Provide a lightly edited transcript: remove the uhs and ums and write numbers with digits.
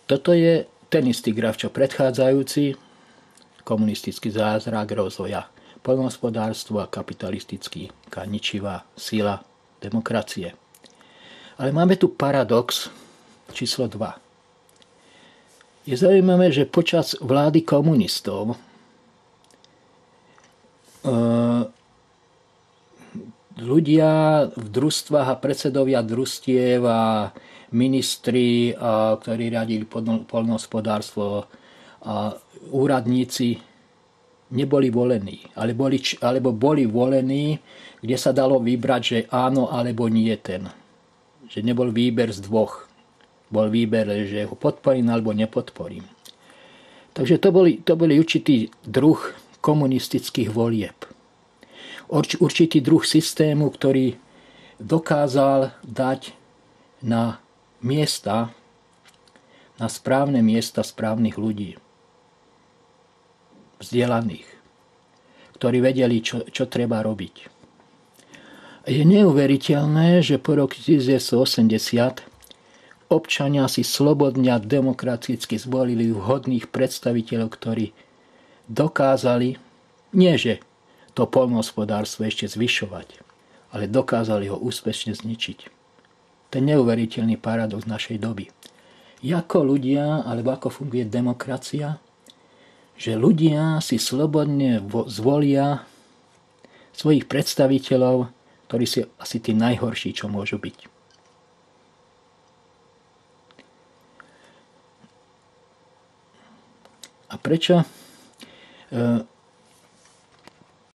Toto je ten istý graf, čo predchádzajúci, komunistický zázrak rozvoja poľnohospodárstva a kapitalistická ničivá sila demokracie. Ale máme tu paradox číslo 2. Je zaujímavé, že počas vlády komunistov ľudia v družstvách a predsedovia družstiev a ministri, ktorí riadili poľnohospodárstvo a úradníci neboli volení. Alebo boli volení, kde sa dalo vybrať, že áno alebo nie ten. Že nebol výber z dvoch. Bol výber, že ho podporím alebo nepodporím. Takže to boli určitý druh komunistických volieb. Určitý druh systému, ktorý dokázal dať na miesta, na správne miesta správnych ľudí. Vzdelaných, ktorí vedeli, čo treba robiť. Je neuveriteľné, že po roku 1980 občania si slobodne a demokraticky zvolili vhodných predstaviteľov, ktorí dokázali, nie že to poľnohospodárstvo ešte zvyšovať, ale dokázali ho úspešne zničiť. To je neuveriteľný paradox našej doby. Ako ľudia, alebo ako funguje demokracia, že ľudia si slobodne zvolia svojich predstaviteľov, ktorí sú asi tí najhorší, čo môžu byť. A prečo